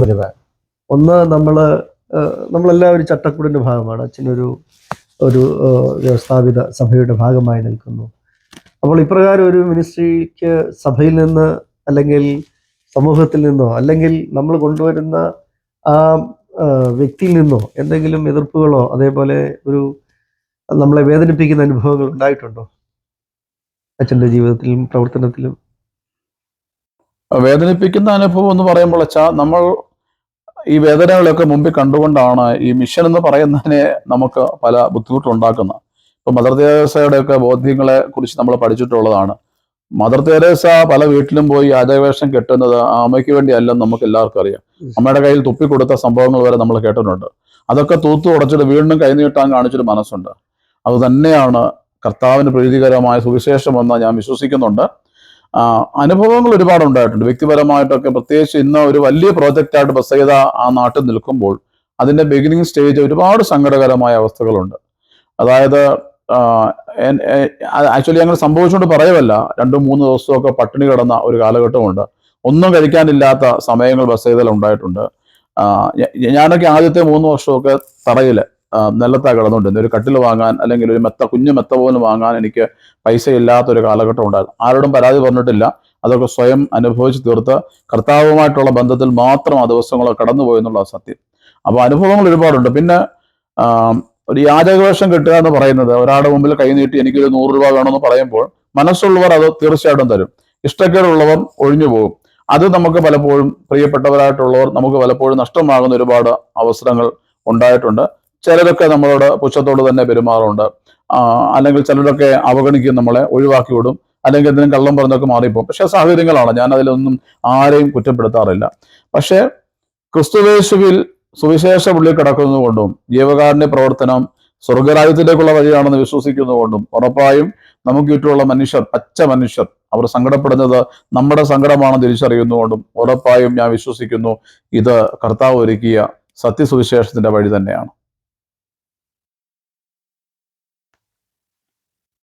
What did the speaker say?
വരുവാൻ. ഒന്ന് നമ്മളെല്ലാം ഒരു ചട്ടക്കൂടിന്റെ ഭാഗമാണ്. അച്ഛനൊരു ഒരു വ്യവസ്ഥാപിത സഭയുടെ ഭാഗമായി നിൽക്കുന്നു. അപ്പോൾ ഇപ്രകാരം ഒരു മിനിസ്ട്രിക്ക് സഭയിൽ നിന്ന് അല്ലെങ്കിൽ സമൂഹത്തിൽ നിന്നോ അല്ലെങ്കിൽ നമ്മൾ കൊണ്ടുവരുന്ന ആ വ്യക്തിയിൽ നിന്നോ എന്തെങ്കിലും എതിർപ്പുകളോ അതേപോലെ ഒരു നമ്മളെ വേദനിപ്പിക്കുന്ന അനുഭവങ്ങൾ ഉണ്ടായിട്ടുണ്ടോ അച്ഛൻ്റെ ജീവിതത്തിലും പ്രവർത്തനത്തിലും? വേദനിപ്പിക്കുന്ന അനുഭവം എന്ന് പറയുമ്പോൾ നമ്മൾ ഈ വേദനകളൊക്കെ മുമ്പിൽ കണ്ടുകൊണ്ടാണ് ഈ മിഷൻ എന്ന് പറയുന്നതിനെ നമുക്ക് പല ബുദ്ധിമുട്ടുണ്ടാക്കുന്നത്. ഇപ്പൊ മദർ തെരേസയുടെയൊക്കെ ബോധ്യങ്ങളെ കുറിച്ച് നമ്മൾ പഠിച്ചിട്ടുള്ളതാണ്. മദർ തെരേസ പല വീട്ടിലും പോയി യാചകവേഷം കെട്ടുന്നത് ആ അമ്മയ്ക്ക് വേണ്ടി അല്ലെന്ന് നമുക്ക് എല്ലാവർക്കും അറിയാം. അമ്മയുടെ കയ്യിൽ തുപ്പിക്കൊടുത്ത സംഭവങ്ങൾ വരെ നമ്മൾ കേട്ടിട്ടുണ്ട്. അതൊക്കെ തൂത്തു ഉടച്ചിട്ട് വീണ്ടും കൈനീട്ടാൻ കാണിച്ചൊരു മനസ്സുണ്ട്. അത് തന്നെയാണ് കർത്താവിന് പ്രീതികരമായ സുവിശേഷമെന്ന് ഞാൻ വിശ്വസിക്കുന്നുണ്ട്. അനുഭവങ്ങൾ ഒരുപാടുണ്ടായിട്ടുണ്ട് വ്യക്തിപരമായിട്ടൊക്കെ. പ്രത്യേകിച്ച് ഇന്ന് ഒരു വലിയ പ്രോജക്റ്റായിട്ട് ബസൈദ ആ നാട്ടിൽ നിൽക്കുമ്പോൾ അതിന്റെ ബിഗിനിങ് സ്റ്റേജ് ഒരുപാട് സങ്കടകരമായ അവസ്ഥകളുണ്ട്. അതായത് ആക്ച്വലി അങ്ങനെ സംഭവിച്ചുകൊണ്ട് പറയുമല്ല, 2-3 ദിവസമൊക്കെ പട്ടിണി കിടന്ന ഒരു കാലഘട്ടമുണ്ട്. ഒന്നും കഴിക്കാനില്ലാത്ത സമയങ്ങൾ ബസൈദയിൽ ഉണ്ടായിട്ടുണ്ട്. ഞാനൊക്കെ ആദ്യത്തെ 3 വർഷമൊക്കെ തറയില് നിലത്താ കിടന്നുകൊണ്ടിരുന്നത്. ഒരു കട്ടിൽ വാങ്ങാൻ അല്ലെങ്കിൽ ഒരു കുഞ്ഞു മെത്ത പോലും വാങ്ങാൻ എനിക്ക് പൈസ ഇല്ലാത്തൊരു കാലഘട്ടം ഉണ്ടായിരുന്നു. ആരോടും പരാതി പറഞ്ഞിട്ടില്ല. അതൊക്കെ സ്വയം അനുഭവിച്ച് തീർത്ത് കർത്താവുമായിട്ടുള്ള ബന്ധത്തിൽ മാത്രം ആ ദിവസങ്ങളൊക്കെ കടന്നുപോയി എന്നുള്ള സത്യം. അപ്പോൾ അനുഭവങ്ങൾ ഒരുപാടുണ്ട്. പിന്നെ ഒരു യാചകവേഷം കിട്ടുക എന്ന് പറയുന്നത്, ഒരാളുടെ മുമ്പിൽ കൈനീട്ടി എനിക്കൊരു 100 രൂപ വേണമെന്ന് പറയുമ്പോൾ മനസ്സുള്ളവർ അത് തീർച്ചയായിട്ടും തരും. ഇഷ്ടക്കേടുള്ളവർ ഒഴിഞ്ഞു പോകും. അത് നമുക്ക് പലപ്പോഴും പ്രിയപ്പെട്ടവരായിട്ടുള്ളവർ നമുക്ക് പലപ്പോഴും നഷ്ടമാകുന്ന ഒരുപാട് അവസരങ്ങൾ ഉണ്ടായിട്ടുണ്ട്. ചിലരൊക്കെ നമ്മളോട് പുച്ഛത്തോട് തന്നെ പെരുമാറുണ്ട്. അല്ലെങ്കിൽ ചിലരൊക്കെ അവഗണിക്കും, നമ്മളെ ഒഴിവാക്കി വിടും, അല്ലെങ്കിൽ എന്തെങ്കിലും കള്ളം പറഞ്ഞൊക്കെ മാറിപ്പോകും. പക്ഷെ സാഹചര്യങ്ങളാണ്, ഞാൻ അതിലൊന്നും ആരെയും കുറ്റപ്പെടുത്താറില്ല. പക്ഷെ ക്രിസ്തുയേശുവിൽ സുവിശേഷ ഉള്ളിൽ കിടക്കുന്നതുകൊണ്ടും ജീവകാരുണ്യ പ്രവർത്തനം സ്വർഗരാജ്യത്തിലേക്കുള്ള വഴിയാണെന്ന് വിശ്വസിക്കുന്നതുകൊണ്ടും ഉറപ്പായും നമുക്ക് ചുറ്റുമുള്ള മനുഷ്യർ, പച്ച മനുഷ്യർ, അവർ സങ്കടപ്പെടുന്നത് നമ്മുടെ സങ്കടമാണെന്ന് തിരിച്ചറിയുന്നതുകൊണ്ടും ഉറപ്പായും ഞാൻ വിശ്വസിക്കുന്നു ഇത് കർത്താവ് ഒരുക്കിയ സത്യസുവിശേഷത്തിന്റെ വഴി തന്നെയാണ്.